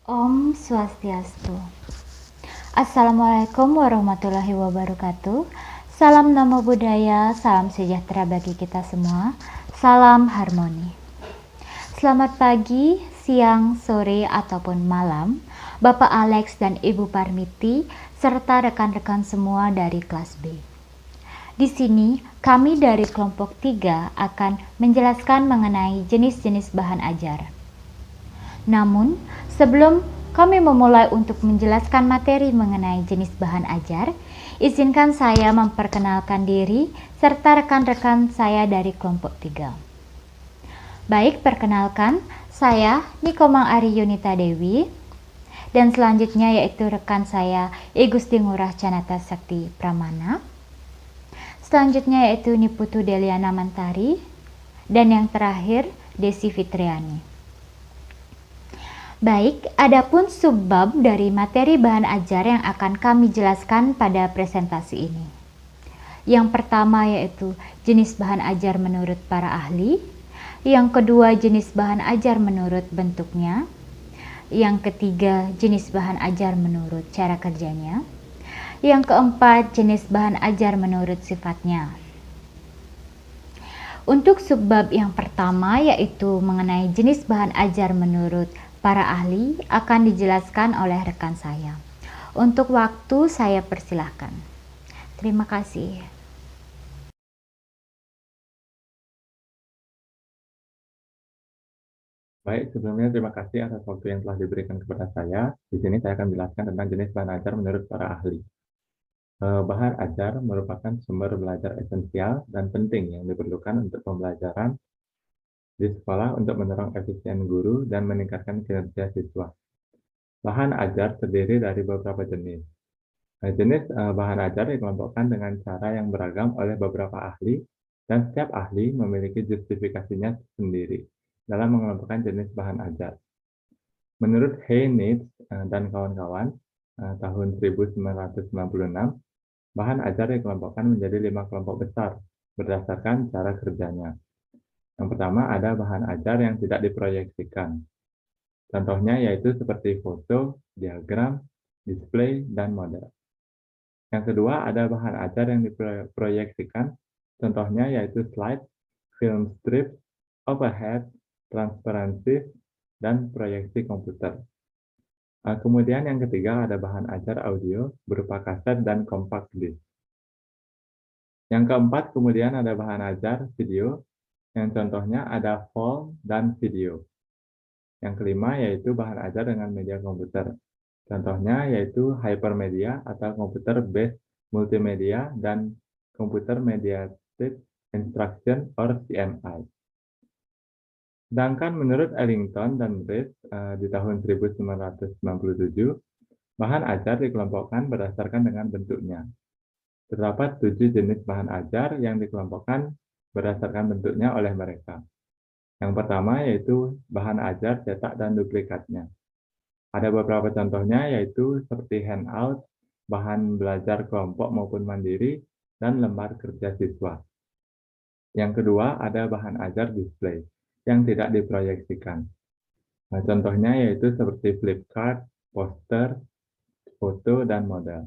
Om Swastiastu. Assalamualaikum warahmatullahi wabarakatuh. Salam Namo Buddhaya, salam sejahtera bagi kita semua. Salam harmoni. Selamat pagi, siang, sore, ataupun malam, Bapak Alex dan Ibu Parmiti, serta rekan-rekan semua dari kelas B. Di sini, kami dari kelompok 3 akan menjelaskan mengenai jenis-jenis bahan ajar. Namun, sebelum kami memulai untuk menjelaskan materi mengenai jenis bahan ajar, izinkan saya memperkenalkan diri serta rekan-rekan saya dari kelompok 3. Baik, perkenalkan, saya Nikomang Ari Yunita Dewi, dan selanjutnya yaitu rekan saya I Gusti Ngurah Canata Sakti Pramana. Selanjutnya yaitu Niputu Deliana Mantari, dan yang terakhir Desi Fitriani. Baik, adapun subbab dari materi bahan ajar yang akan kami jelaskan pada presentasi ini. Yang pertama yaitu jenis bahan ajar menurut para ahli. Yang kedua jenis bahan ajar menurut bentuknya. Yang ketiga jenis bahan ajar menurut cara kerjanya. Yang keempat jenis bahan ajar menurut sifatnya. Untuk subbab yang pertama yaitu mengenai jenis bahan ajar menurut para ahli akan dijelaskan oleh rekan saya. Untuk waktu saya persilahkan. Terima kasih. Baik, sebelumnya terima kasih atas waktu yang telah diberikan kepada saya. Di sini saya akan menjelaskan tentang jenis bahan ajar menurut para ahli. Bahan ajar merupakan sumber belajar esensial dan penting yang diperlukan untuk pembelajaran di sekolah untuk mendorong efisien guru dan meningkatkan kinerja siswa. Bahan ajar terdiri dari beberapa jenis. Jenis bahan ajar dikelompokkan dengan cara yang beragam oleh beberapa ahli, dan setiap ahli memiliki justifikasinya sendiri dalam mengelompokkan jenis bahan ajar. Menurut Heinitz dan kawan-kawan, tahun 1996, bahan ajar dikelompokkan menjadi 5 kelompok besar berdasarkan cara kerjanya. Yang pertama ada bahan ajar yang tidak diproyeksikan. Contohnya yaitu seperti foto, diagram, display, dan model. Yang kedua ada bahan ajar yang diproyeksikan. Contohnya yaitu slide, film strip, overhead, transparansi, dan proyeksi komputer. Kemudian yang ketiga ada bahan ajar audio berupa kaset dan compact disc. Yang keempat kemudian ada bahan ajar video yang contohnya ada film dan video. Yang kelima yaitu bahan ajar dengan media komputer. Contohnya yaitu hypermedia atau computer based multimedia dan computer mediated instruction or CMI. Sedangkan menurut Ellington dan Rees di tahun 1997, bahan ajar dikelompokkan berdasarkan dengan bentuknya. Terdapat 7 jenis bahan ajar yang dikelompokkan berdasarkan bentuknya oleh mereka. Yang pertama yaitu bahan ajar cetak dan duplikatnya. Ada beberapa contohnya yaitu seperti handout, bahan belajar kelompok maupun mandiri, dan lembar kerja siswa. Yang kedua ada bahan ajar display yang tidak diproyeksikan. Nah, contohnya yaitu seperti flipchart, poster, foto, dan model.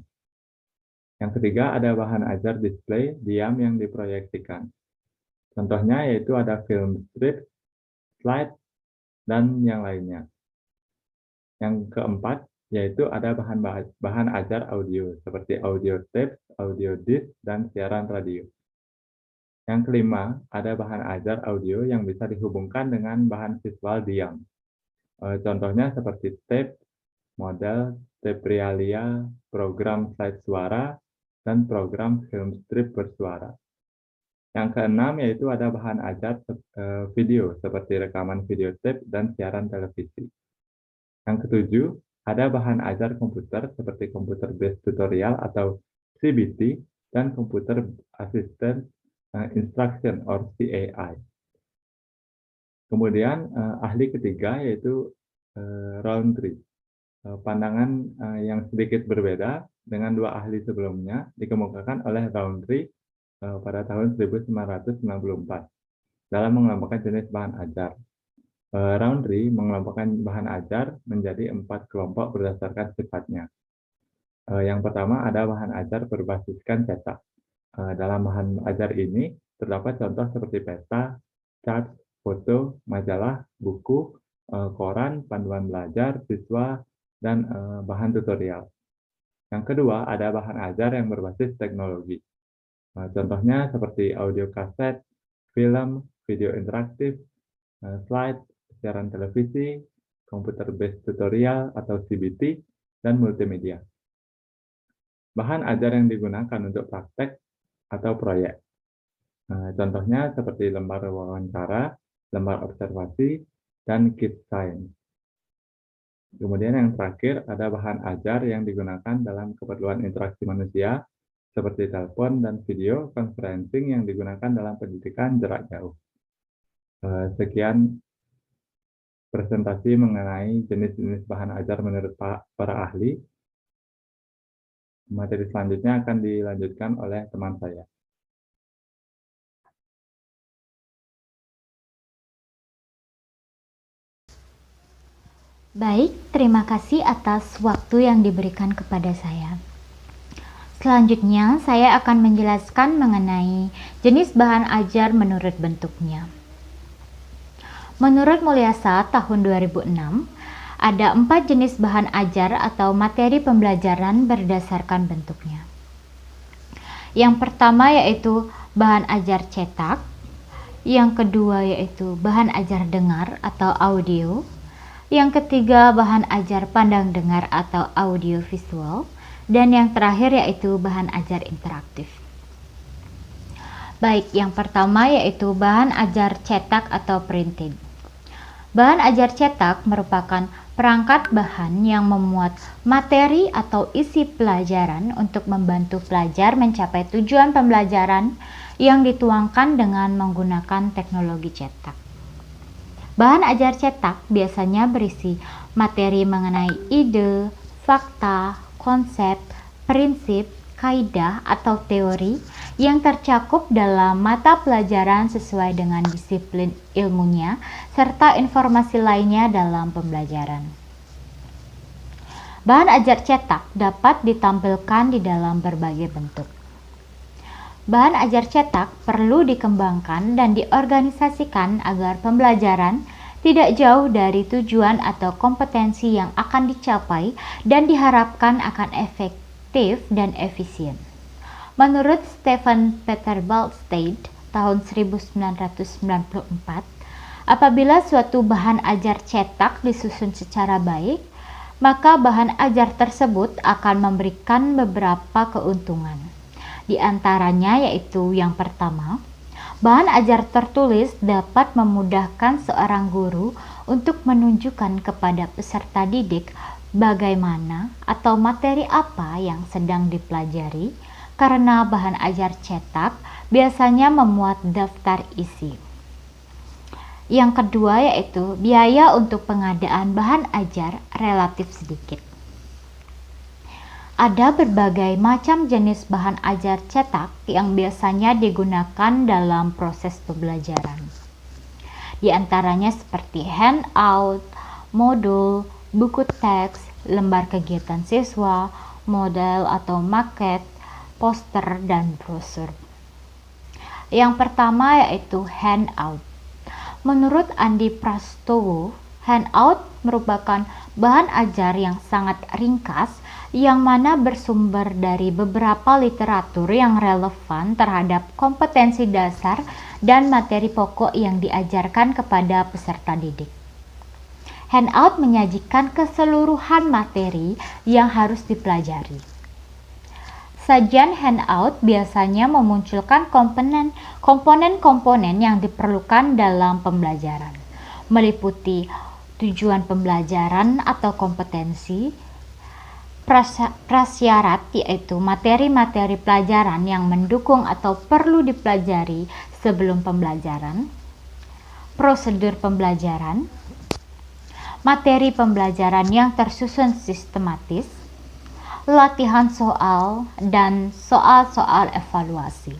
Yang ketiga ada bahan ajar display diam yang diproyeksikan. Contohnya yaitu ada film strip, slide, dan yang lainnya. Yang keempat yaitu ada bahan ajar audio seperti audio tape, audio disc, dan siaran radio. Yang kelima ada bahan ajar audio yang bisa dihubungkan dengan bahan visual diam. Contohnya seperti tape, model, tape realia, program slide suara, dan program film strip bersuara. Yang keenam yaitu ada bahan ajar video seperti rekaman video tape dan siaran televisi. Yang ketujuh, ada bahan ajar komputer seperti komputer based tutorial atau CBT dan komputer assistant instruction or CAI. Kemudian ahli ketiga yaitu Roundtree. Pandangan yang sedikit berbeda dengan dua ahli sebelumnya dikemukakan oleh Roundtree pada tahun 1994 dalam mengelompokkan jenis bahan ajar. Roundtree mengelompokkan bahan ajar menjadi 4 kelompok berdasarkan sifatnya. Yang pertama ada bahan ajar berbasiskan cetak. Dalam bahan ajar ini terdapat contoh seperti peta, chart, foto, majalah, buku, koran, panduan belajar, siswa, dan bahan tutorial. Yang kedua ada bahan ajar yang berbasis teknologi. Contohnya seperti audio kaset, film, video interaktif, slide, siaran televisi, computer-based tutorial atau CBT, dan multimedia. Bahan ajar yang digunakan untuk praktek atau proyek. Contohnya seperti lembar wawancara, lembar observasi, dan kit science. Kemudian yang terakhir ada bahan ajar yang digunakan dalam keperluan interaksi manusia, seperti telepon dan video conferencing yang digunakan dalam pendidikan jarak jauh. Sekian presentasi mengenai jenis-jenis bahan ajar menurut para ahli. Materi selanjutnya akan dilanjutkan oleh teman saya. Baik, terima kasih atas waktu yang diberikan kepada saya. Selanjutnya, saya akan menjelaskan mengenai jenis bahan ajar menurut bentuknya. Menurut Mulyasa tahun 2006, ada 4 jenis bahan ajar atau materi pembelajaran berdasarkan bentuknya. Yang pertama yaitu bahan ajar cetak, yang kedua yaitu bahan ajar dengar atau audio, yang ketiga bahan ajar pandang dengar atau audio visual, dan yang terakhir yaitu bahan ajar interaktif. Baik, yang pertama yaitu bahan ajar cetak atau printed. Bahan ajar cetak merupakan perangkat bahan yang memuat materi atau isi pelajaran untuk membantu pelajar mencapai tujuan pembelajaran yang dituangkan dengan menggunakan teknologi cetak. Bahan ajar cetak biasanya berisi materi mengenai ide, fakta, konsep, prinsip, kaidah atau teori yang tercakup dalam mata pelajaran sesuai dengan disiplin ilmunya serta informasi lainnya dalam pembelajaran. Bahan ajar cetak dapat ditampilkan di dalam berbagai bentuk. Bahan ajar cetak perlu dikembangkan dan diorganisasikan agar pembelajaran tidak jauh dari tujuan atau kompetensi yang akan dicapai dan diharapkan akan efektif dan efisien. Menurut Stephen Peter Baldstein tahun 1994, apabila suatu bahan ajar cetak disusun secara baik, maka bahan ajar tersebut akan memberikan beberapa keuntungan. Di antaranya yaitu yang pertama, bahan ajar tertulis dapat memudahkan seorang guru untuk menunjukkan kepada peserta didik bagaimana atau materi apa yang sedang dipelajari, karena bahan ajar cetak biasanya memuat daftar isi. Yang kedua yaitu biaya untuk pengadaan bahan ajar relatif sedikit. Ada berbagai macam jenis bahan ajar cetak yang biasanya digunakan dalam proses pembelajaran. Di antaranya seperti handout, modul, buku teks, lembar kegiatan siswa, model atau maket, poster, dan brosur. Yang pertama yaitu handout. Menurut Andi Prastowo, handout merupakan bahan ajar yang sangat ringkas yang mana bersumber dari beberapa literatur yang relevan terhadap kompetensi dasar dan materi pokok yang diajarkan kepada peserta didik. Handout menyajikan keseluruhan materi yang harus dipelajari. Sajian handout biasanya memunculkan komponen-komponen yang diperlukan dalam pembelajaran, meliputi tujuan pembelajaran atau kompetensi, prasyarat yaitu materi-materi pelajaran yang mendukung atau perlu dipelajari sebelum pembelajaran, prosedur pembelajaran, materi pembelajaran yang tersusun sistematis, latihan soal, dan soal-soal evaluasi.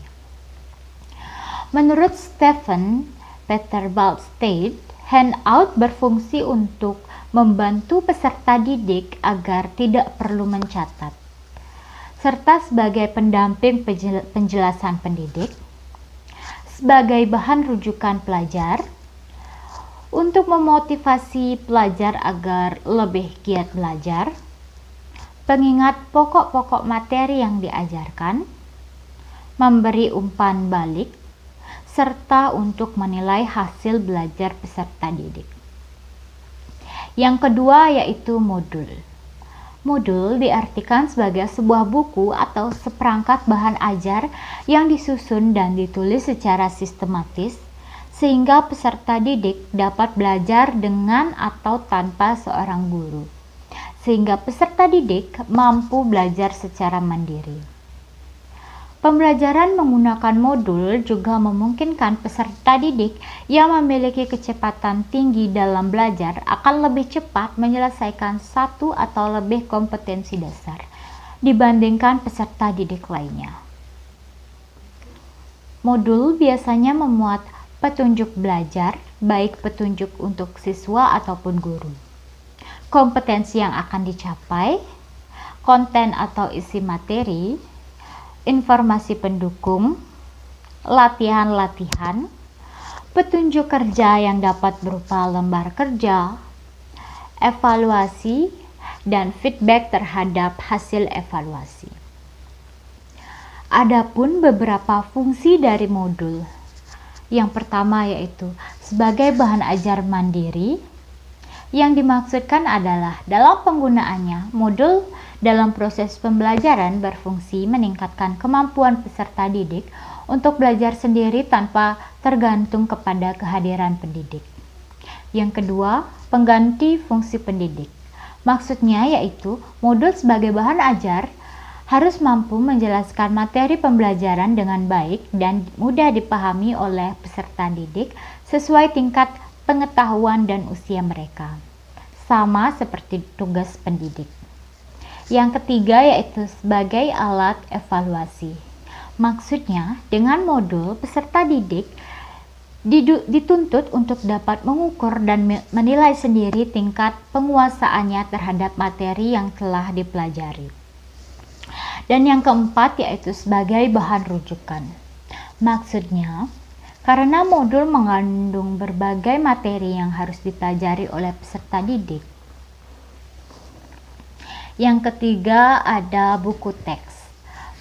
Menurut Stephen Peter Baldstein, Handout berfungsi untuk membantu peserta didik agar tidak perlu mencatat, serta sebagai pendamping penjelasan pendidik, sebagai bahan rujukan pelajar, untuk memotivasi pelajar agar lebih giat belajar, pengingat pokok-pokok materi yang diajarkan, memberi umpan balik, serta untuk menilai hasil belajar peserta didik. Yang kedua yaitu modul. Modul diartikan sebagai sebuah buku atau seperangkat bahan ajar yang disusun dan ditulis secara sistematis sehingga peserta didik dapat belajar dengan atau tanpa seorang guru, sehingga peserta didik mampu belajar secara mandiri. Pembelajaran menggunakan modul juga memungkinkan peserta didik yang memiliki kecepatan tinggi dalam belajar akan lebih cepat menyelesaikan satu atau lebih kompetensi dasar dibandingkan peserta didik lainnya. Modul biasanya memuat petunjuk belajar, baik petunjuk untuk siswa ataupun guru, kompetensi yang akan dicapai, konten atau isi materi, informasi pendukung, latihan-latihan, petunjuk kerja yang dapat berupa lembar kerja, evaluasi, dan feedback terhadap hasil evaluasi. Adapun beberapa fungsi dari modul. Yang pertama yaitu sebagai bahan ajar mandiri. Yang dimaksudkan adalah dalam penggunaannya, modul dalam proses pembelajaran berfungsi meningkatkan kemampuan peserta didik untuk belajar sendiri tanpa tergantung kepada kehadiran pendidik. Yang kedua, pengganti fungsi pendidik. Maksudnya yaitu modul sebagai bahan ajar harus mampu menjelaskan materi pembelajaran dengan baik dan mudah dipahami oleh peserta didik sesuai tingkat pengetahuan dan usia mereka, sama seperti tugas pendidik. Yang ketiga yaitu sebagai alat evaluasi. Maksudnya, dengan modul, peserta didik dituntut untuk dapat mengukur dan menilai sendiri tingkat penguasaannya terhadap materi yang telah dipelajari. Dan yang keempat yaitu sebagai bahan rujukan. Maksudnya, karena modul mengandung berbagai materi yang harus dipelajari oleh peserta didik. Yang ketiga ada buku teks.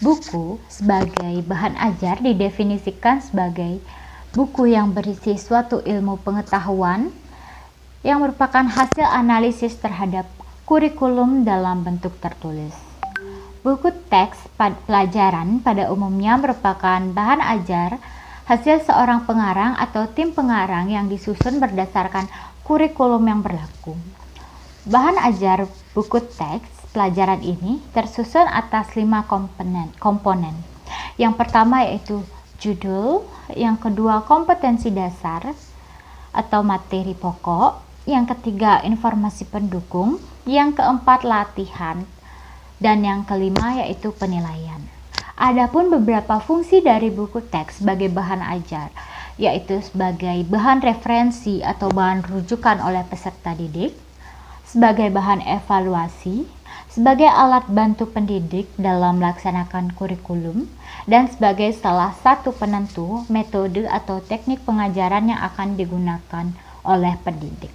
Buku sebagai bahan ajar didefinisikan sebagai buku yang berisi suatu ilmu pengetahuan yang merupakan hasil analisis terhadap kurikulum dalam bentuk tertulis. Buku teks pelajaran pada umumnya merupakan bahan ajar hasil seorang pengarang atau tim pengarang yang disusun berdasarkan kurikulum yang berlaku. Bahan ajar buku teks pelajaran ini tersusun atas 5 komponen. Yang pertama yaitu judul, yang kedua kompetensi dasar atau materi pokok, yang ketiga informasi pendukung, yang keempat latihan, dan yang kelima yaitu penilaian. Adapun beberapa fungsi dari buku teks sebagai bahan ajar, yaitu sebagai bahan referensi atau bahan rujukan oleh peserta didik, sebagai bahan evaluasi, sebagai alat bantu pendidik dalam melaksanakan kurikulum, dan sebagai salah satu penentu metode atau teknik pengajaran yang akan digunakan oleh pendidik.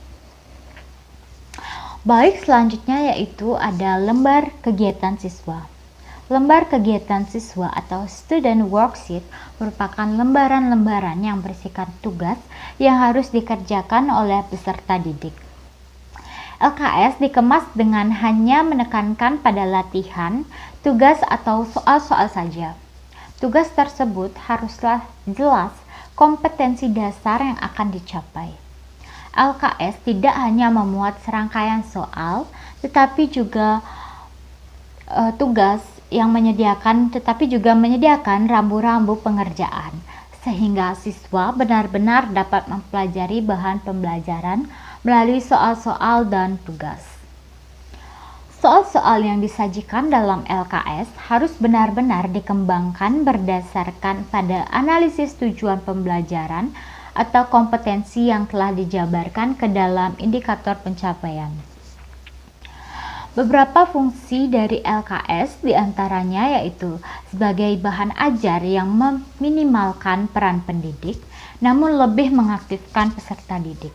Baik, selanjutnya yaitu ada lembar kegiatan siswa. Lembar kegiatan siswa atau student worksheet merupakan lembaran-lembaran yang berisikan tugas yang harus dikerjakan oleh peserta didik. LKS dikemas dengan hanya menekankan pada latihan, tugas atau soal-soal saja. Tugas tersebut haruslah jelas kompetensi dasar yang akan dicapai. LKS tidak hanya memuat serangkaian soal, tetapi juga tugas yang juga menyediakan rambu-rambu pengerjaan, sehingga siswa benar-benar dapat mempelajari bahan pembelajaran melalui soal-soal dan tugas. Soal-soal yang disajikan dalam LKS harus benar-benar dikembangkan berdasarkan pada analisis tujuan pembelajaran atau kompetensi yang telah dijabarkan ke dalam indikator pencapaian. Beberapa fungsi dari LKS diantaranya yaitu sebagai bahan ajar yang meminimalkan peran pendidik, namun lebih mengaktifkan peserta didik.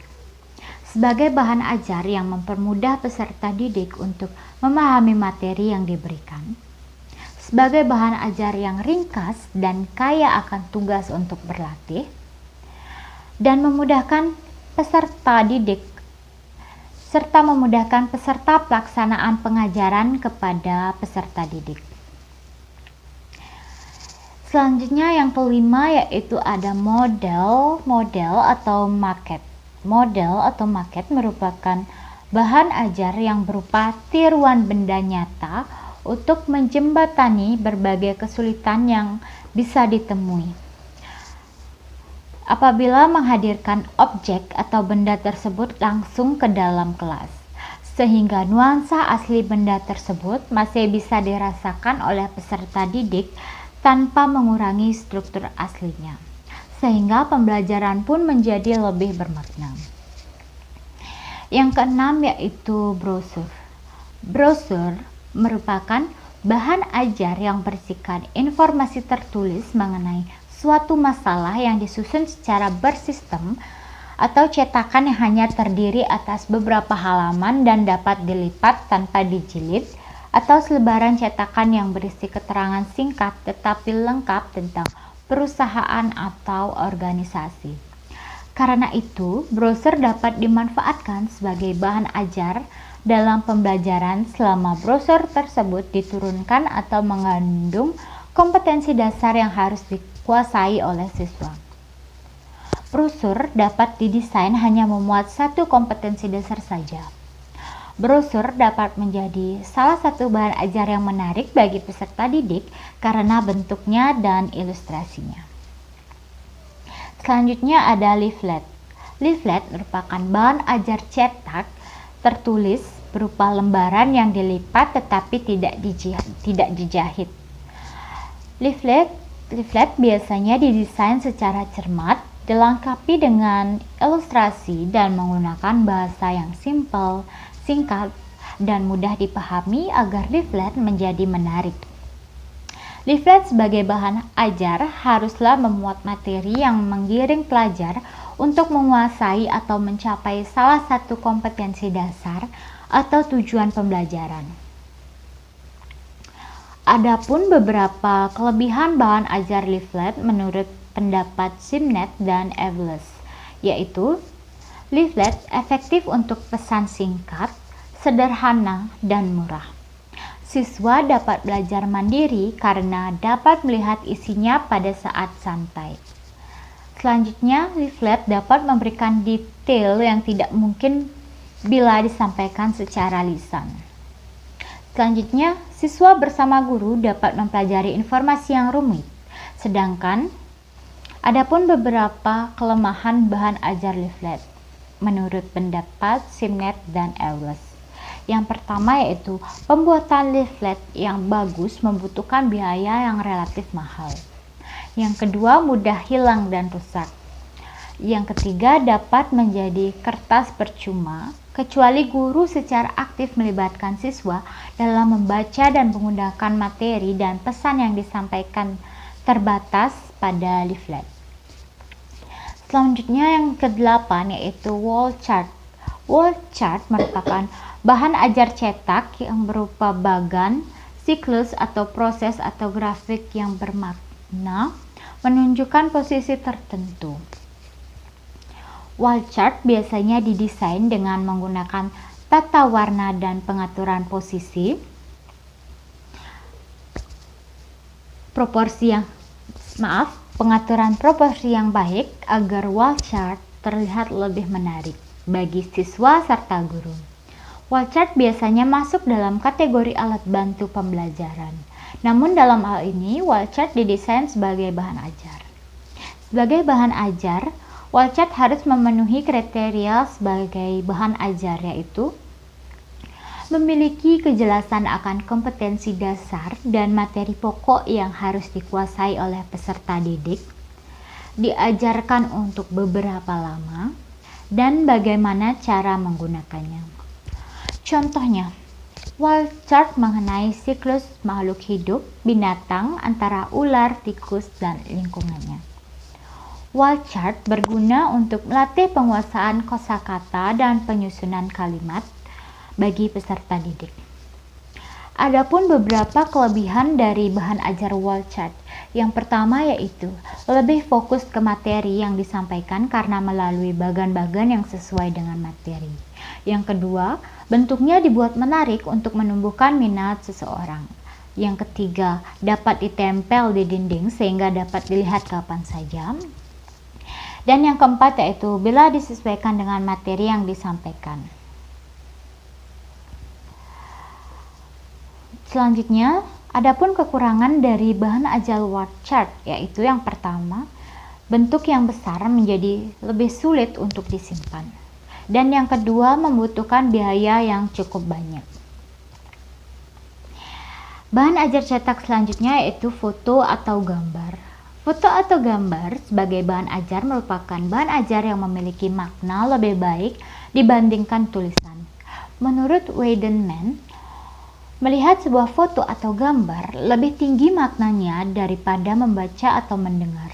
Sebagai bahan ajar yang mempermudah peserta didik untuk memahami materi yang diberikan. Sebagai bahan ajar yang ringkas dan kaya akan tugas untuk berlatih. Dan memudahkan peserta didik serta memudahkan peserta pelaksanaan pengajaran kepada peserta didik. Selanjutnya yang kelima yaitu ada model atau maket. Model atau maket merupakan bahan ajar yang berupa tiruan benda nyata untuk menjembatani berbagai kesulitan yang bisa ditemui. Apabila menghadirkan objek atau benda tersebut langsung ke dalam kelas, sehingga nuansa asli benda tersebut masih bisa dirasakan oleh peserta didik tanpa mengurangi struktur aslinya, sehingga pembelajaran pun menjadi lebih bermakna. Yang keenam yaitu brosur. Brosur merupakan bahan ajar yang berisikan informasi tertulis mengenai suatu masalah yang disusun secara bersistem atau cetakan yang hanya terdiri atas beberapa halaman dan dapat dilipat tanpa dijilid, atau selebaran cetakan yang berisi keterangan singkat tetapi lengkap tentang perusahaan atau organisasi. Karena itu, brosur dapat dimanfaatkan sebagai bahan ajar dalam pembelajaran selama brosur tersebut diturunkan atau mengandung kompetensi dasar yang harus dikuasai oleh siswa. Brosur dapat didesain hanya memuat satu kompetensi dasar saja. Brosur dapat menjadi salah satu bahan ajar yang menarik bagi peserta didik karena bentuknya dan ilustrasinya. Selanjutnya ada leaflet. Leaflet merupakan bahan ajar cetak tertulis berupa lembaran yang dilipat tetapi tidak dijahit. Leaflet biasanya didesain secara cermat, dilengkapi dengan ilustrasi dan menggunakan bahasa yang simpel, singkat, dan mudah dipahami agar leaflet menjadi menarik. Leaflet sebagai bahan ajar haruslah memuat materi yang menggiring pelajar untuk menguasai atau mencapai salah satu kompetensi dasar atau tujuan pembelajaran. Adapun beberapa kelebihan bahan ajar leaflet menurut pendapat Simnet dan Eveles, yaitu leaflet efektif untuk pesan singkat, sederhana, dan murah. Siswa dapat belajar mandiri karena dapat melihat isinya pada saat santai. Selanjutnya, leaflet dapat memberikan detail yang tidak mungkin bila disampaikan secara lisan. Selanjutnya, siswa bersama guru dapat mempelajari informasi yang rumit. Sedangkan, adapun beberapa kelemahan bahan ajar leaflet menurut pendapat Simnet dan Eveles. Yang pertama yaitu pembuatan leaflet yang bagus membutuhkan biaya yang relatif mahal. Yang kedua, mudah hilang dan rusak. Yang ketiga, dapat menjadi kertas percuma kecuali guru secara aktif melibatkan siswa dalam membaca dan menggunakan materi dan pesan yang disampaikan terbatas pada leaflet. Selanjutnya yang ke-8 yaitu wall chart. Wall chart merupakan bahan ajar cetak yang berupa bagan, siklus atau proses atau grafik yang bermakna menunjukkan posisi tertentu. Wall chart biasanya didesain dengan menggunakan tata warna dan pengaturan posisi, pengaturan proporsi yang baik agar wall chart terlihat lebih menarik bagi siswa serta guru. Wall chart biasanya masuk dalam kategori alat bantu pembelajaran. Namun dalam hal ini, wall chart didesain sebagai bahan ajar. Sebagai bahan ajar, wall chart harus memenuhi kriteria sebagai bahan ajar, yaitu memiliki kejelasan akan kompetensi dasar dan materi pokok yang harus dikuasai oleh peserta didik, diajarkan untuk beberapa lama, dan bagaimana cara menggunakannya. Contohnya, wall chart mengenai siklus makhluk hidup binatang antara ular, tikus, dan lingkungannya. Wall chart berguna untuk melatih penguasaan kosakata dan penyusunan kalimat bagi peserta didik. Adapun beberapa kelebihan dari bahan ajar wall chart. Yang pertama yaitu lebih fokus ke materi yang disampaikan karena melalui bagan-bagan yang sesuai dengan materi. Yang kedua, bentuknya dibuat menarik untuk menumbuhkan minat seseorang. Yang ketiga, dapat ditempel di dinding sehingga dapat dilihat kapan saja. Dan yang keempat yaitu bila disesuaikan dengan materi yang disampaikan. Selanjutnya, adapun kekurangan dari bahan ajar wall chart yaitu yang pertama, bentuk yang besar menjadi lebih sulit untuk disimpan. Dan yang kedua, membutuhkan biaya yang cukup banyak. Bahan ajar cetak selanjutnya yaitu foto atau gambar. Foto atau gambar sebagai bahan ajar merupakan bahan ajar yang memiliki makna lebih baik dibandingkan tulisan. Menurut Weidenman, melihat sebuah foto atau gambar lebih tinggi maknanya daripada membaca atau mendengar.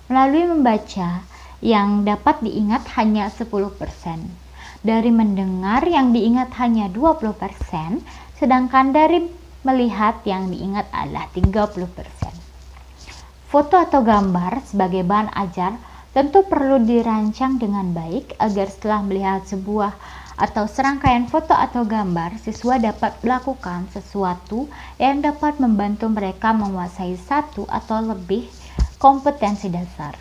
Melalui membaca, yang dapat diingat hanya 10%. Dari mendengar yang diingat hanya 20%, sedangkan dari melihat yang diingat adalah 30%. Foto atau gambar sebagai bahan ajar tentu perlu dirancang dengan baik agar setelah melihat sebuah atau serangkaian foto atau gambar, siswa dapat melakukan sesuatu yang dapat membantu mereka menguasai satu atau lebih kompetensi dasar.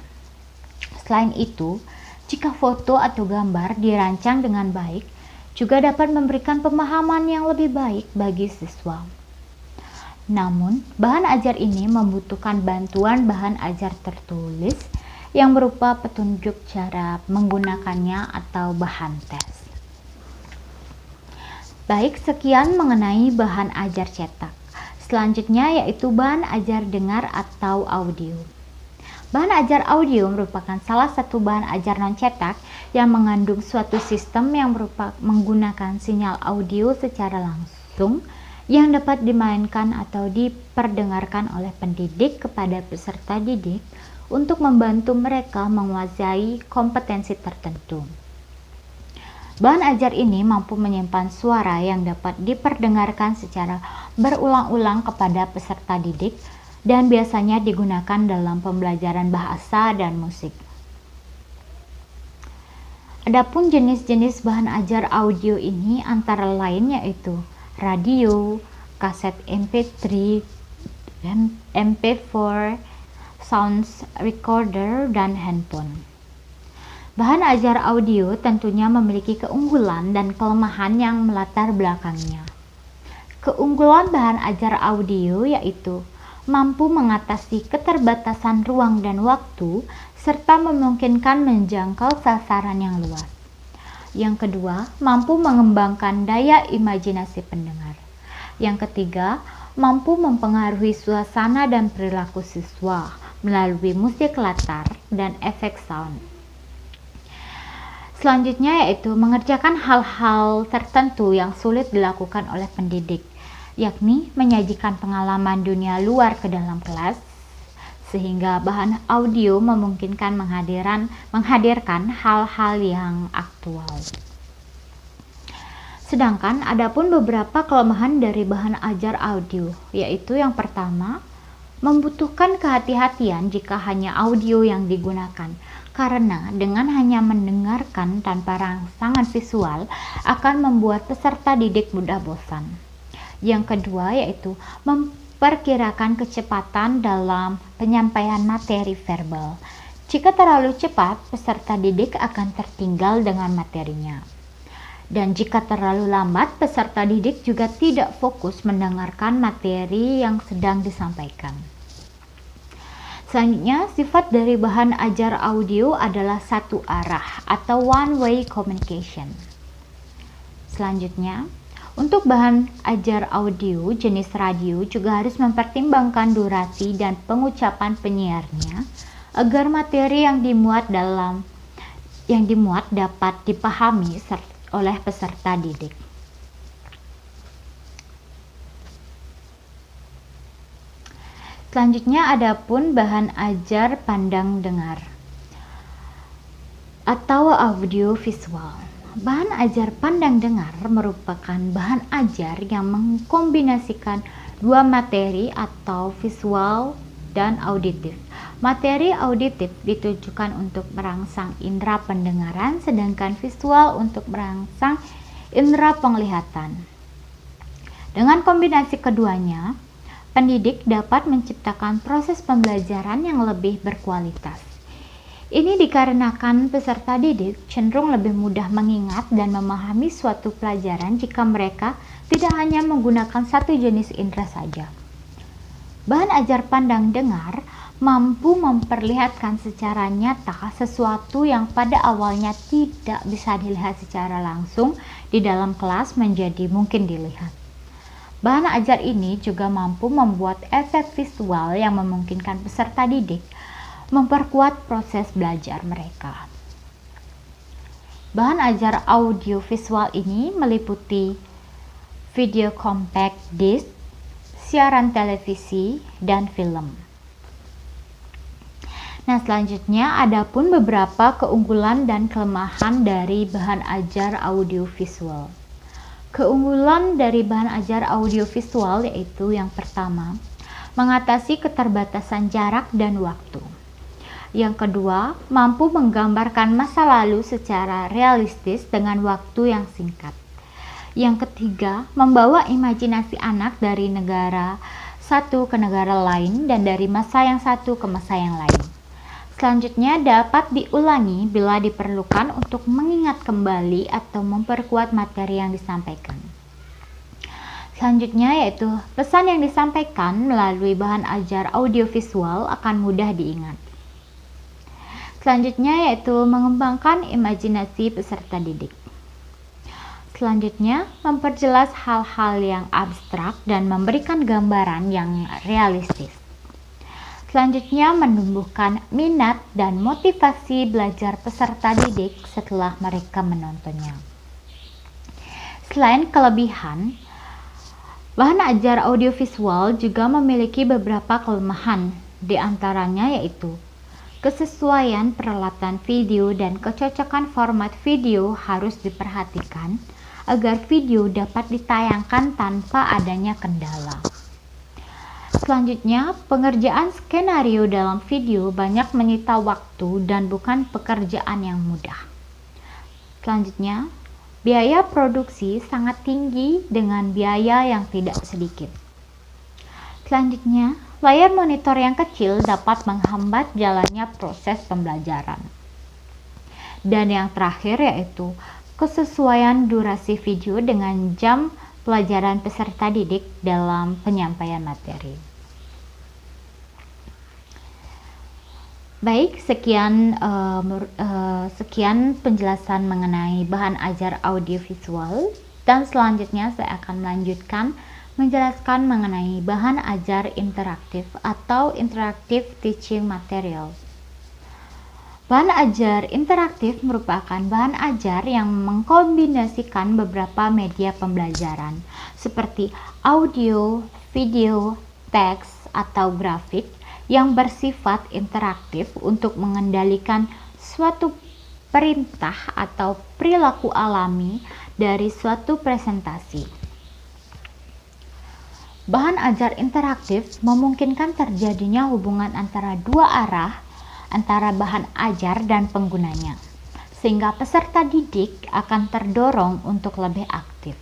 Selain itu, jika foto atau gambar dirancang dengan baik, juga dapat memberikan pemahaman yang lebih baik bagi siswa. Namun, bahan ajar ini membutuhkan bantuan bahan ajar tertulis yang berupa petunjuk cara menggunakannya atau bahan tes. Baik, sekian mengenai bahan ajar cetak. Selanjutnya yaitu bahan ajar dengar atau audio. Bahan ajar audio merupakan salah satu bahan ajar non-cetak yang mengandung suatu sistem yang menggunakan sinyal audio secara langsung yang dapat dimainkan atau diperdengarkan oleh pendidik kepada peserta didik untuk membantu mereka menguasai kompetensi tertentu. Bahan ajar ini mampu menyimpan suara yang dapat diperdengarkan secara berulang-ulang kepada peserta didik dan biasanya digunakan dalam pembelajaran bahasa dan musik. Adapun jenis-jenis bahan ajar audio ini antara lain yaitu radio, kaset MP3, MP4, sound recorder, dan handphone. Bahan ajar audio tentunya memiliki keunggulan dan kelemahan yang melatar belakangnya. Keunggulan bahan ajar audio yaitu mampu mengatasi keterbatasan ruang dan waktu serta memungkinkan menjangkau sasaran yang luas. Yang kedua, mampu mengembangkan daya imajinasi pendengar. Yang ketiga, mampu mempengaruhi suasana dan perilaku siswa melalui musik latar dan efek sound. Selanjutnya yaitu mengerjakan hal-hal tertentu yang sulit dilakukan oleh pendidik, yakni menyajikan pengalaman dunia luar ke dalam kelas, sehingga bahan audio memungkinkan menghadirkan hal-hal yang aktual. Sedangkan adapun beberapa kelemahan dari bahan ajar audio, yaitu yang pertama, membutuhkan kehati-hatian jika hanya audio yang digunakan, karena dengan hanya mendengarkan tanpa rangsangan visual akan membuat peserta didik mudah bosan. Yang kedua yaitu memperkirakan kecepatan dalam penyampaian materi verbal. Jika terlalu cepat, peserta didik akan tertinggal dengan materinya. Dan jika terlalu lambat, peserta didik juga tidak fokus mendengarkan materi yang sedang disampaikan. Selanjutnya, sifat dari bahan ajar audio adalah satu arah atau one-way communication. Selanjutnya, untuk bahan ajar audio jenis radio juga harus mempertimbangkan durasi dan pengucapan penyiarnya agar materi yang dimuat dapat dipahami oleh peserta didik. Selanjutnya adapun bahan ajar pandang dengar atau audio visual. Bahan ajar pandang dengar merupakan bahan ajar yang mengkombinasikan dua materi atau visual dan auditif. Materi auditif ditujukan untuk merangsang indera pendengaran, sedangkan visual untuk merangsang indera penglihatan. Dengan kombinasi keduanya, pendidik dapat menciptakan proses pembelajaran yang lebih berkualitas. Ini dikarenakan peserta didik cenderung lebih mudah mengingat dan memahami suatu pelajaran jika mereka tidak hanya menggunakan satu jenis indera saja. Bahan ajar pandang dengar mampu memperlihatkan secara nyata sesuatu yang pada awalnya tidak bisa dilihat secara langsung di dalam kelas menjadi mungkin dilihat. Bahan ajar ini juga mampu membuat efek visual yang memungkinkan peserta didik memperkuat proses belajar mereka. Bahan ajar audio visual ini meliputi video compact disc, siaran televisi, dan film. Nah, selanjutnya adapun beberapa keunggulan dan kelemahan dari bahan ajar audiovisual. Keunggulan dari bahan ajar audiovisual yaitu yang pertama, mengatasi keterbatasan jarak dan waktu. Yang kedua, mampu menggambarkan masa lalu secara realistis dengan waktu yang singkat. Yang ketiga, membawa imajinasi anak dari negara satu ke negara lain dan dari masa yang satu ke masa yang lain. Selanjutnya dapat diulangi bila diperlukan untuk mengingat kembali atau memperkuat materi yang disampaikan. Selanjutnya yaitu pesan yang disampaikan melalui bahan ajar audiovisual akan mudah diingat. Selanjutnya yaitu mengembangkan imajinasi peserta didik. Selanjutnya, memperjelas hal-hal yang abstrak dan memberikan gambaran yang realistis. Selanjutnya, menumbuhkan minat dan motivasi belajar peserta didik setelah mereka menontonnya. Selain kelebihan, bahan ajar audiovisual juga memiliki beberapa kelemahan, di antaranya yaitu kesesuaian peralatan video dan kecocokan format video harus diperhatikan agar video dapat ditayangkan tanpa adanya kendala. Selanjutnya, pengerjaan skenario dalam video banyak menyita waktu dan bukan pekerjaan yang mudah. Selanjutnya, biaya produksi sangat tinggi dengan biaya yang tidak sedikit. Selanjutnya, layar monitor yang kecil dapat menghambat jalannya proses pembelajaran. Dan yang terakhir yaitu kesesuaian durasi video dengan jam pelajaran peserta didik dalam penyampaian materi. Baik, sekian penjelasan mengenai bahan ajar audiovisual, dan selanjutnya saya akan melanjutkan menjelaskan mengenai bahan ajar interaktif atau interactive teaching material. Bahan ajar interaktif merupakan bahan ajar yang mengkombinasikan beberapa media pembelajaran seperti audio, video, teks, atau grafik yang bersifat interaktif untuk mengendalikan suatu perintah atau perilaku alami dari suatu presentasi. Bahan ajar interaktif memungkinkan terjadinya hubungan antara dua arah antara bahan ajar dan penggunanya, sehingga peserta didik akan terdorong untuk lebih aktif.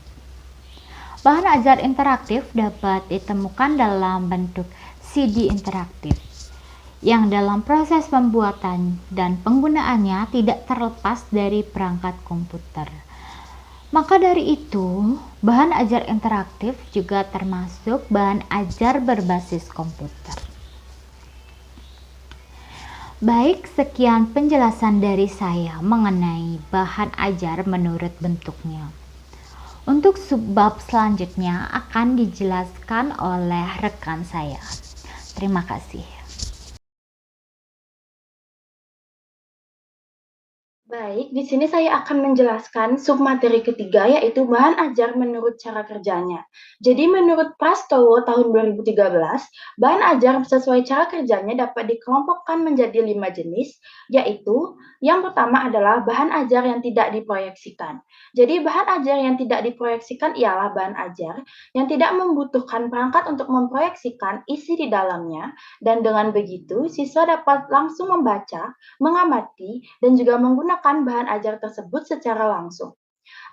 Bahan ajar interaktif dapat ditemukan dalam bentuk CD interaktif, yang dalam proses pembuatan dan penggunaannya tidak terlepas dari perangkat komputer. Maka dari itu, bahan ajar interaktif juga termasuk bahan ajar berbasis komputer. Baik, sekian penjelasan dari saya mengenai bahan ajar menurut bentuknya. Untuk subbab selanjutnya akan dijelaskan oleh rekan saya. Terima kasih. Baik, di sini saya akan menjelaskan submateri ketiga yaitu bahan ajar menurut cara kerjanya. Jadi menurut Prastowo tahun 2013, bahan ajar sesuai cara kerjanya dapat dikelompokkan menjadi 5 jenis, yaitu yang pertama adalah bahan ajar yang tidak diproyeksikan. Jadi bahan ajar yang tidak diproyeksikan ialah bahan ajar yang tidak membutuhkan perangkat untuk memproyeksikan isi di dalamnya, dan dengan begitu siswa dapat langsung membaca, mengamati, dan juga menggunakan bahan ajar tersebut secara langsung.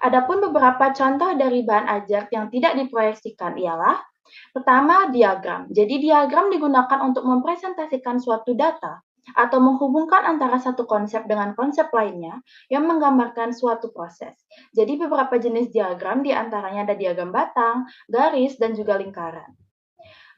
Adapun beberapa contoh dari bahan ajar yang tidak diproyeksikan ialah pertama, diagram. Jadi diagram digunakan untuk mempresentasikan suatu data atau menghubungkan antara satu konsep dengan konsep lainnya yang menggambarkan suatu proses. Jadi beberapa jenis diagram diantaranya ada diagram batang, garis, dan juga lingkaran.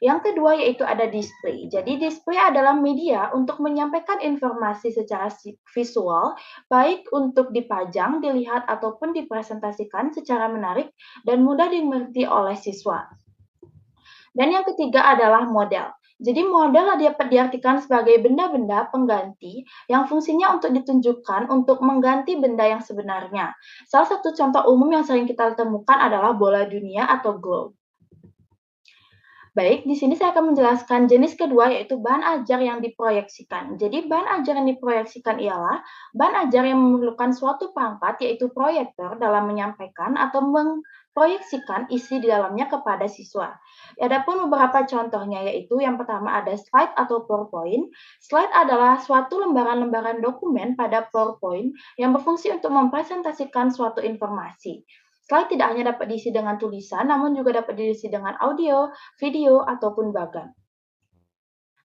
Yang kedua yaitu ada display. Jadi display adalah media untuk menyampaikan informasi secara visual, baik untuk dipajang, dilihat, ataupun dipresentasikan secara menarik dan mudah dimengerti oleh siswa. Dan yang ketiga adalah model. Jadi model dapat diartikan sebagai benda-benda pengganti yang fungsinya untuk ditunjukkan untuk mengganti benda yang sebenarnya. Salah satu contoh umum yang sering kita temukan adalah bola dunia atau globe. Baik, di sini saya akan menjelaskan jenis kedua yaitu bahan ajar yang diproyeksikan. Jadi bahan ajar yang diproyeksikan ialah bahan ajar yang memerlukan suatu perangkat yaitu proyektor dalam menyampaikan atau memproyeksikan isi di dalamnya kepada siswa. Adapun beberapa contohnya yaitu yang pertama ada slide atau PowerPoint. Slide adalah suatu lembaran-lembaran dokumen pada PowerPoint yang berfungsi untuk mempresentasikan suatu informasi. Slide tidak hanya dapat diisi dengan tulisan, namun juga dapat diisi dengan audio, video, ataupun bagan.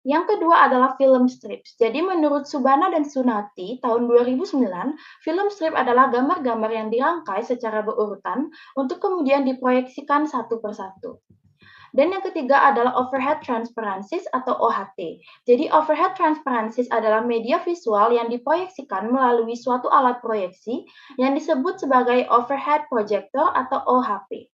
Yang kedua adalah film strips. Jadi menurut Subana dan Sunati tahun 2009, film strip adalah gambar-gambar yang dirangkai secara berurutan untuk kemudian diproyeksikan satu persatu. Dan yang ketiga adalah overhead transparencies atau OHT. Jadi overhead transparencies adalah media visual yang diproyeksikan melalui suatu alat proyeksi yang disebut sebagai overhead projector atau OHP.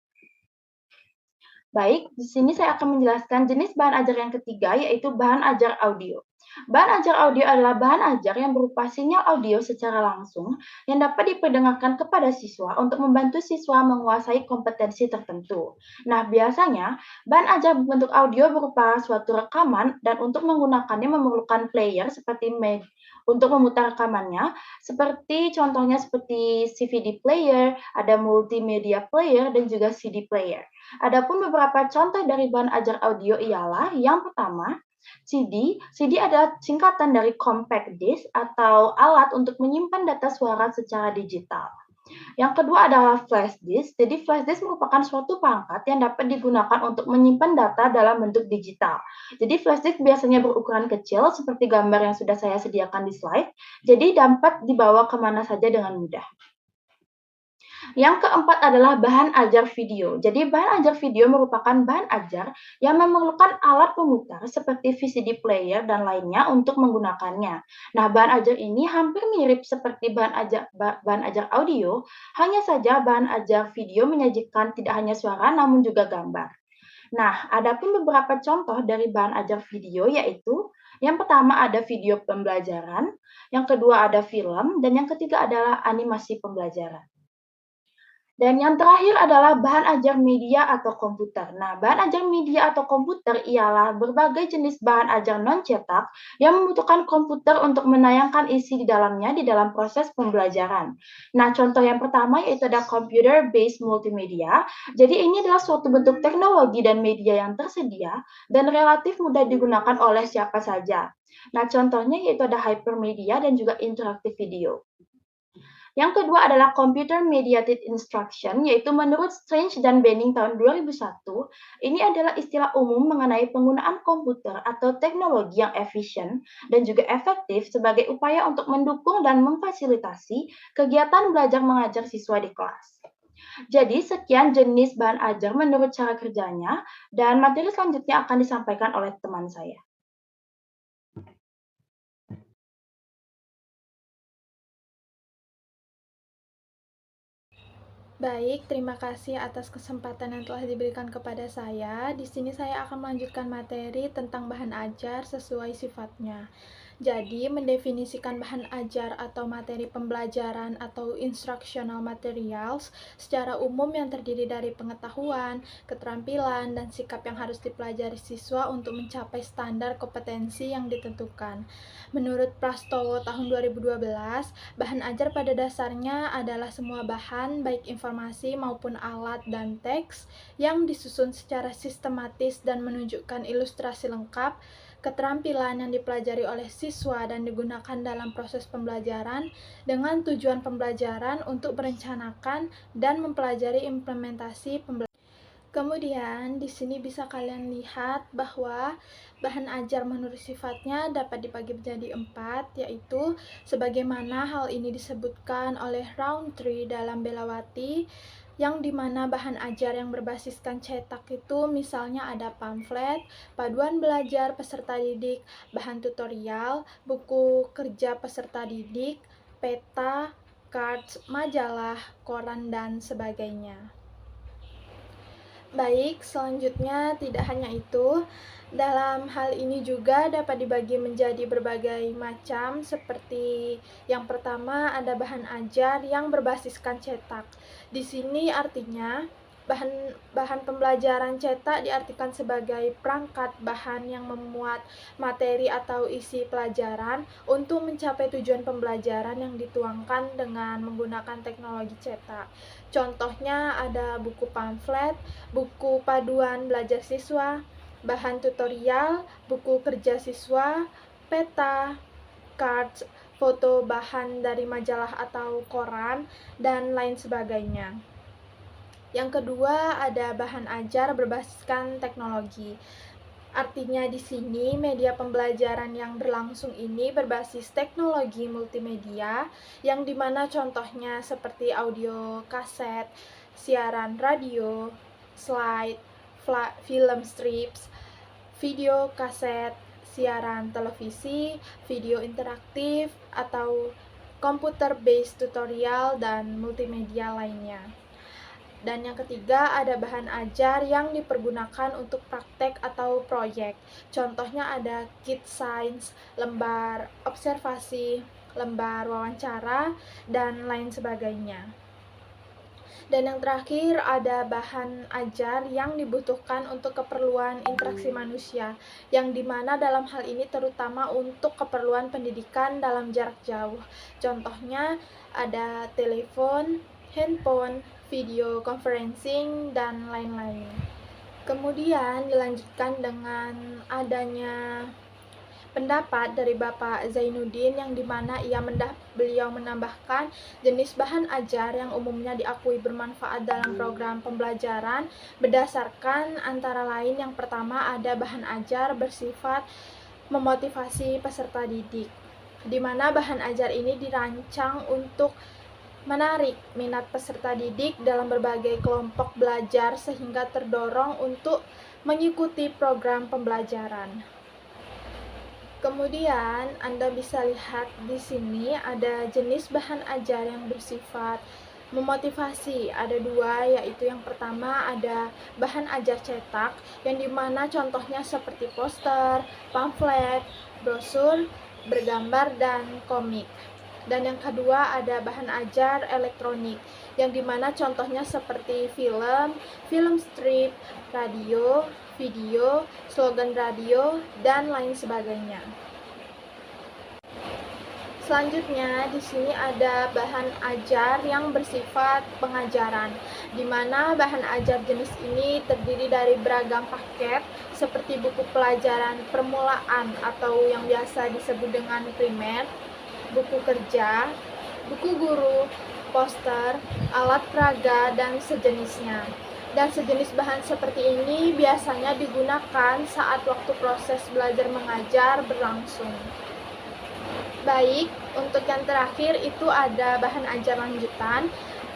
Baik, di sini saya akan menjelaskan jenis bahan ajar yang ketiga, yaitu bahan ajar audio. Bahan ajar audio adalah bahan ajar yang berupa sinyal audio secara langsung yang dapat diperdengarkan kepada siswa untuk membantu siswa menguasai kompetensi tertentu. Nah, biasanya bahan ajar bentuk audio berupa suatu rekaman dan untuk menggunakannya memerlukan player seperti untuk memutar rekamannya, seperti contohnya seperti CVD player, ada multimedia player, dan juga CD player. Adapun beberapa contoh dari bahan ajar audio ialah yang pertama, CD. CD adalah singkatan dari compact disc atau alat untuk menyimpan data suara secara digital. Yang kedua adalah flash disk. Jadi flash disk merupakan suatu perangkat yang dapat digunakan untuk menyimpan data dalam bentuk digital. Jadi flash disk biasanya berukuran kecil seperti gambar yang sudah saya sediakan di slide. Jadi dapat dibawa kemana saja dengan mudah. Yang keempat adalah bahan ajar video. Jadi bahan ajar video merupakan bahan ajar yang memerlukan alat pemutar seperti VCD player dan lainnya untuk menggunakannya. Nah, bahan ajar ini hampir mirip seperti bahan ajar audio, hanya saja bahan ajar video menyajikan tidak hanya suara namun juga gambar. Nah, adapun beberapa contoh dari bahan ajar video yaitu yang pertama ada video pembelajaran, yang kedua ada film, dan yang ketiga adalah animasi pembelajaran. Dan yang terakhir adalah bahan ajar media atau komputer. Nah, bahan ajar media atau komputer ialah berbagai jenis bahan ajar non-cetak yang membutuhkan komputer untuk menayangkan isi di dalamnya di dalam proses pembelajaran. Nah, contoh yang pertama yaitu ada computer-based multimedia. Jadi ini adalah suatu bentuk teknologi dan media yang tersedia dan relatif mudah digunakan oleh siapa saja. Nah, contohnya yaitu ada hypermedia dan juga interactive video. Yang kedua adalah Computer Mediated Instruction, yaitu menurut Strange dan Benning tahun 2001, ini adalah istilah umum mengenai penggunaan komputer atau teknologi yang efisien dan juga efektif sebagai upaya untuk mendukung dan memfasilitasi kegiatan belajar mengajar siswa di kelas. Jadi sekian jenis bahan ajar menurut cara kerjanya, dan materi selanjutnya akan disampaikan oleh teman saya. Baik, terima kasih atas kesempatan yang telah diberikan kepada saya. Di sini saya akan melanjutkan materi tentang bahan ajar sesuai sifatnya. Jadi, mendefinisikan bahan ajar atau materi pembelajaran atau instructional materials secara umum yang terdiri dari pengetahuan, keterampilan, dan sikap yang harus dipelajari siswa untuk mencapai standar kompetensi yang ditentukan. Menurut Prastowo tahun 2012, bahan ajar pada dasarnya adalah semua bahan, baik informasi maupun alat dan teks, yang disusun secara sistematis dan menunjukkan ilustrasi lengkap, keterampilan yang dipelajari oleh siswa dan digunakan dalam proses pembelajaran dengan tujuan pembelajaran untuk merencanakan dan mempelajari implementasi pembelajaran. Kemudian di sini bisa kalian lihat bahwa bahan ajar menurut sifatnya dapat dibagi menjadi 4, yaitu sebagaimana hal ini disebutkan oleh Roundtree dalam Belawati, yang dimana bahan ajar yang berbasiskan cetak itu misalnya ada pamflet, paduan belajar peserta didik, bahan tutorial, buku kerja peserta didik, peta, cards, majalah, koran, dan sebagainya. Baik, selanjutnya tidak hanya itu, dalam hal ini juga dapat dibagi menjadi berbagai macam, seperti yang pertama ada bahan ajar yang berbasiskan cetak. Di sini artinya bahan pembelajaran cetak diartikan sebagai perangkat bahan yang memuat materi atau isi pelajaran untuk mencapai tujuan pembelajaran yang dituangkan dengan menggunakan teknologi cetak. Contohnya ada buku pamflet, buku paduan belajar siswa, bahan tutorial, buku kerja siswa, peta, cards, foto bahan dari majalah atau koran, dan lain sebagainya. Yang kedua ada bahan ajar berbasiskan teknologi. Artinya di sini media pembelajaran yang berlangsung ini berbasis teknologi multimedia, yang dimana contohnya seperti audio kaset, siaran radio, slide, film strips, video kaset, siaran televisi, video interaktif, atau computer-based tutorial, dan multimedia lainnya. Dan yang ketiga ada bahan ajar yang dipergunakan untuk praktek atau proyek. Contohnya ada kit sains, lembar observasi, lembar wawancara, dan lain sebagainya. Dan yang terakhir ada bahan ajar yang dibutuhkan untuk keperluan interaksi manusia, yang dimana dalam hal ini terutama untuk keperluan pendidikan dalam jarak jauh. Contohnya ada telepon, handphone, video conferencing, dan lain-lain. Kemudian dilanjutkan dengan adanya pendapat dari Bapak Zainuddin, yang dimana beliau menambahkan jenis bahan ajar yang umumnya diakui bermanfaat dalam program pembelajaran berdasarkan antara lain yang pertama ada bahan ajar bersifat memotivasi peserta didik, di mana bahan ajar ini dirancang untuk menarik minat peserta didik dalam berbagai kelompok belajar sehingga terdorong untuk mengikuti program pembelajaran. Kemudian Anda bisa lihat di sini ada jenis bahan ajar yang bersifat memotivasi. Ada 2, yaitu yang pertama ada bahan ajar cetak, yang dimana contohnya seperti poster, pamflet, brosur, bergambar, dan komik. Dan yang kedua ada bahan ajar elektronik, yang dimana contohnya seperti film strip, radio, video, slogan radio, dan lain sebagainya. Selanjutnya di sini ada bahan ajar yang bersifat pengajaran, di mana bahan ajar jenis ini terdiri dari beragam paket seperti buku pelajaran permulaan atau yang biasa disebut dengan primer, buku kerja, buku guru, poster, alat peraga, dan sejenisnya. Dan sejenis bahan seperti ini biasanya digunakan saat waktu proses belajar mengajar berlangsung. Baik, untuk yang terakhir itu ada bahan ajar lanjutan,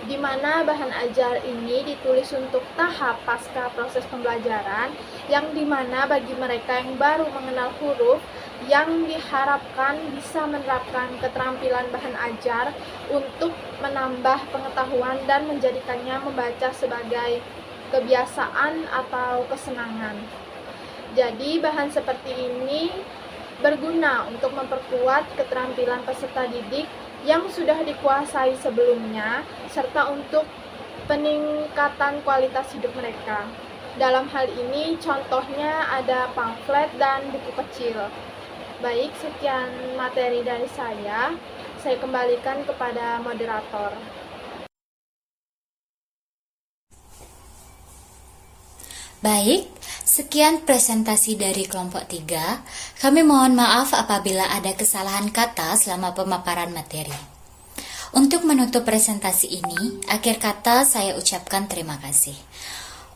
di mana bahan ajar ini ditulis untuk tahap pasca proses pembelajaran, yang dimana bagi mereka yang baru mengenal huruf, yang diharapkan bisa menerapkan keterampilan bahan ajar untuk menambah pengetahuan dan menjadikannya membaca sebagai kebiasaan atau kesenangan. Jadi bahan seperti ini berguna untuk memperkuat keterampilan peserta didik yang sudah dikuasai sebelumnya, serta untuk peningkatan kualitas hidup mereka. Dalam hal ini, contohnya ada pamflet dan buku kecil. Baik, sekian materi dari saya. Saya kembalikan kepada moderator. Baik, sekian presentasi dari kelompok 3. Kami mohon maaf apabila ada kesalahan kata selama pemaparan materi. Untuk menutup presentasi ini, akhir kata saya ucapkan terima kasih.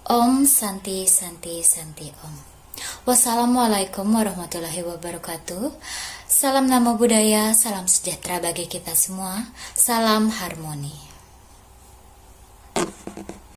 Om Santi Santi Santi Om. Wassalamualaikum warahmatullahi wabarakatuh. Salam Namo Buddhaya, salam sejahtera bagi kita semua, salam harmoni.